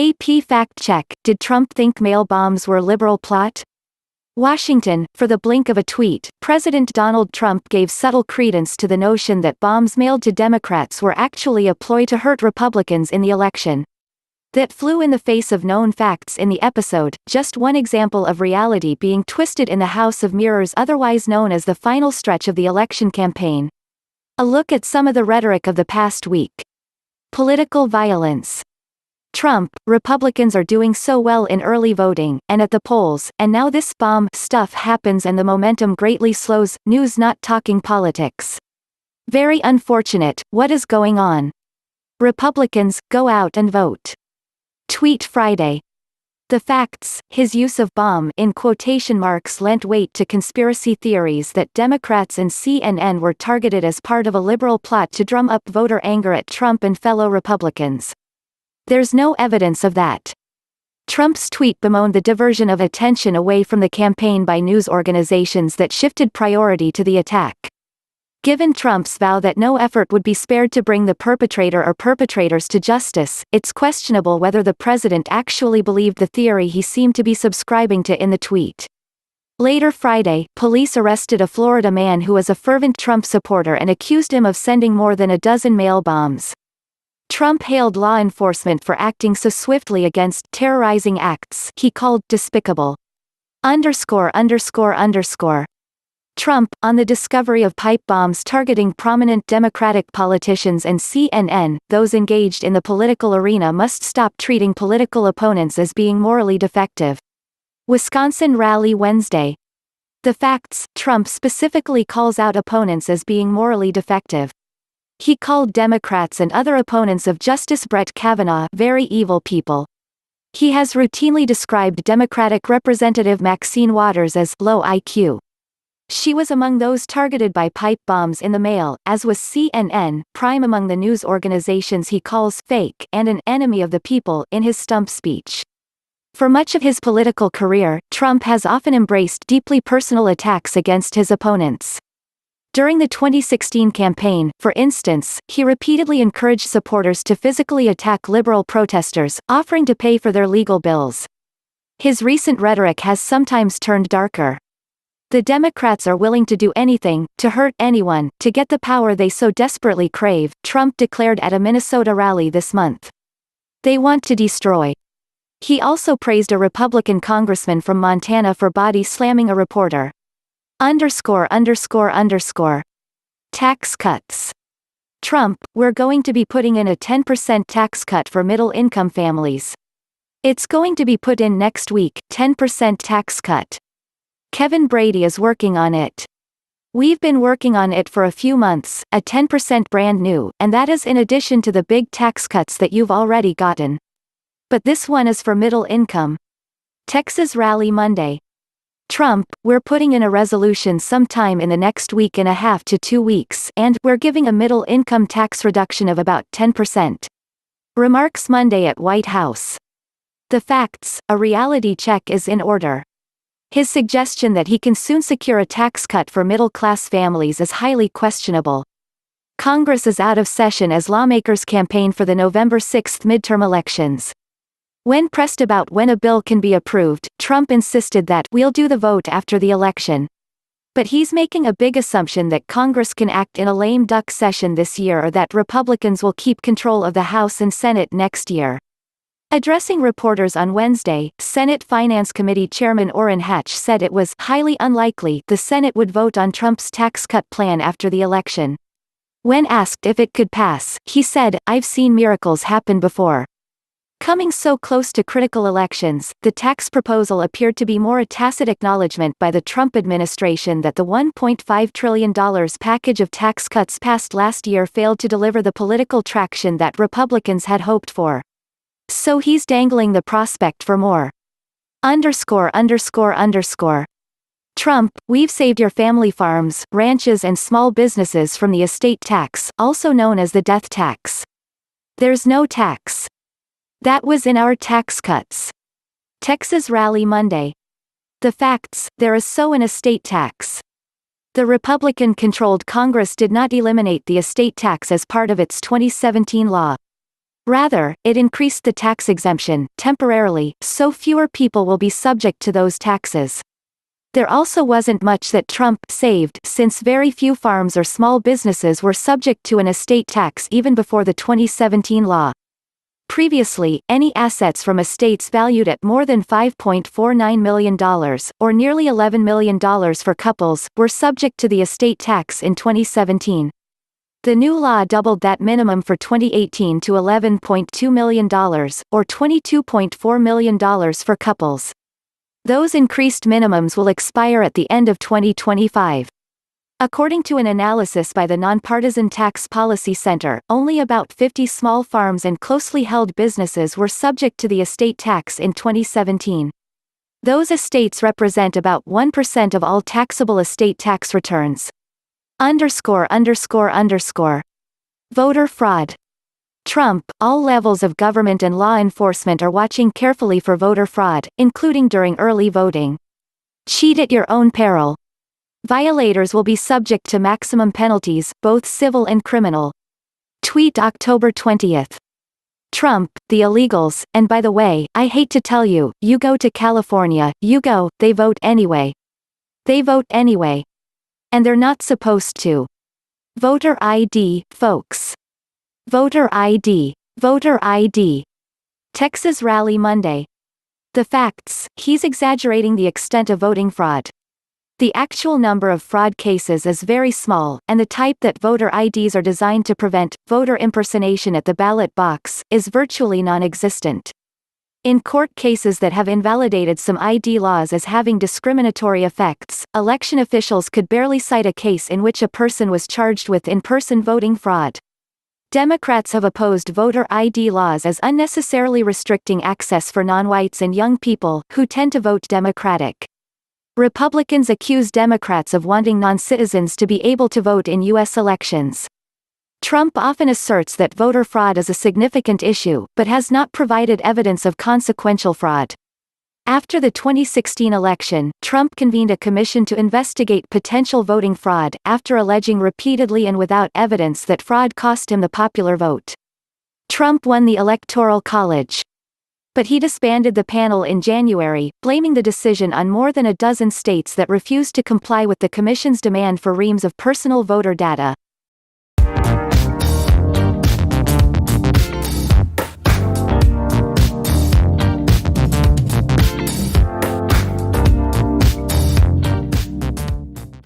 AP fact check: did Trump think mail bombs were liberal plot? Washington. For the blink of a tweet, President Donald Trump gave subtle credence to the notion that bombs mailed to Democrats were actually a ploy to hurt Republicans in the election. That flew in the face of known facts in the episode, just one example of reality being twisted in the House of Mirrors, otherwise known as the final stretch of the election campaign. A look at some of the rhetoric of the past week. Political violence. Trump: Republicans are doing so well in early voting, and at the polls, and now this bomb stuff happens and the momentum greatly slows. News not talking politics. Very unfortunate. What is going on? Republicans, go out and vote. Tweet Friday. The facts: his use of bomb in quotation marks lent weight to conspiracy theories that Democrats and CNN were targeted as part of a liberal plot to drum up voter anger at Trump and fellow Republicans. There's no evidence of that. Trump's tweet bemoaned the diversion of attention away from the campaign by news organizations that shifted priority to the attack. Given Trump's vow that no effort would be spared to bring the perpetrator or perpetrators to justice, it's questionable whether the president actually believed the theory he seemed to be subscribing to in the tweet. Later Friday, police arrested a Florida man who was a fervent Trump supporter and accused him of sending more than a dozen mail bombs. Trump hailed law enforcement for acting so swiftly against terrorizing acts he called despicable. Trump, on the discovery of pipe bombs targeting prominent Democratic politicians and CNN, those engaged in the political arena must stop treating political opponents as being morally defective. Wisconsin rally Wednesday. The facts: Trump specifically calls out opponents as being morally defective. He called Democrats and other opponents of Justice Brett Kavanaugh very evil people. He has routinely described Democratic Representative Maxine Waters as low IQ. She was among those targeted by pipe bombs in the mail, as was CNN, prime among the news organizations he calls fake and an enemy of the people in his stump speech. For much of his political career, Trump has often embraced deeply personal attacks against his opponents. During the 2016 campaign, for instance, he repeatedly encouraged supporters to physically attack liberal protesters, offering to pay for their legal bills. His recent rhetoric has sometimes turned darker. The Democrats are willing to do anything, to hurt anyone, to get the power they so desperately crave, Trump declared at a Minnesota rally this month. They want to destroy. He also praised a Republican congressman from Montana for body slamming a reporter. Tax cuts. Trump: we're going to be putting in a 10% tax cut for middle-income families. It's going to be put in next week, 10% tax cut. Kevin Brady is working on it. We've been working on it for a few months, a 10% brand new, and that is in addition to the big tax cuts that you've already gotten. But this one is for middle income. Texas rally Monday. Trump: we're putting in a resolution sometime in the next week and a half to 2 weeks, and we're giving a middle-income tax reduction of about 10%. Remarks Monday at White House. The facts: a reality check is in order. His suggestion that he can soon secure a tax cut for middle-class families is highly questionable. Congress is out of session as lawmakers campaign for the November 6 midterm elections. When pressed about when a bill can be approved, Trump insisted that we'll do the vote after the election. But he's making a big assumption that Congress can act in a lame duck session this year or that Republicans will keep control of the House and Senate next year. Addressing reporters on Wednesday, Senate Finance Committee Chairman Orrin Hatch said it was highly unlikely the Senate would vote on Trump's tax cut plan after the election. When asked if it could pass, he said, "I've seen miracles happen before." Coming so close to critical elections, the tax proposal appeared to be more a tacit acknowledgement by the Trump administration that the $1.5 trillion package of tax cuts passed last year failed to deliver the political traction that Republicans had hoped for. So he's dangling the prospect for more. Trump: we've saved your family farms, ranches and small businesses from the estate tax, also known as the death tax. There's no tax. That was in our tax cuts. Texas rally Monday. The facts: there is so an estate tax. The Republican-controlled Congress did not eliminate the estate tax as part of its 2017 law. Rather, it increased the tax exemption, temporarily, so fewer people will be subject to those taxes. There also wasn't much that Trump saved, since very few farms or small businesses were subject to an estate tax even before the 2017 law. Previously, any assets from estates valued at more than $5.49 million, or nearly $11 million for couples, were subject to the estate tax in 2017. The new law doubled that minimum for 2018 to $11.2 million, or $22.4 million for couples. Those increased minimums will expire at the end of 2025. According to an analysis by the Nonpartisan Tax Policy Center, only about 50 small farms and closely held businesses were subject to the estate tax in 2017. Those estates represent about 1% of all taxable estate tax returns. Voter fraud. Trump, all levels of government and law enforcement are watching carefully for voter fraud, including during early voting. Cheat at your own peril. Violators will be subject to maximum penalties, both civil and criminal. Tweet October 20. Trump, the illegals, and by the way, I hate to tell you, you go to California, you go, they vote anyway. They vote anyway. And they're not supposed to. Voter ID, folks. Voter ID. Voter ID. Texas rally Monday. The facts: he's exaggerating the extent of voting fraud. The actual number of fraud cases is very small, and the type that voter IDs are designed to prevent, voter impersonation at the ballot box, is virtually non-existent. In court cases that have invalidated some ID laws as having discriminatory effects, election officials could barely cite a case in which a person was charged with in-person voting fraud. Democrats have opposed voter ID laws as unnecessarily restricting access for non-whites and young people, who tend to vote Democratic. Republicans accuse Democrats of wanting non-citizens to be able to vote in U.S. elections. Trump often asserts that voter fraud is a significant issue, but has not provided evidence of consequential fraud. After the 2016 election, Trump convened a commission to investigate potential voting fraud, after alleging repeatedly and without evidence that fraud cost him the popular vote. Trump won the Electoral College. But he disbanded the panel in January, blaming the decision on more than a dozen states that refused to comply with the commission's demand for reams of personal voter data.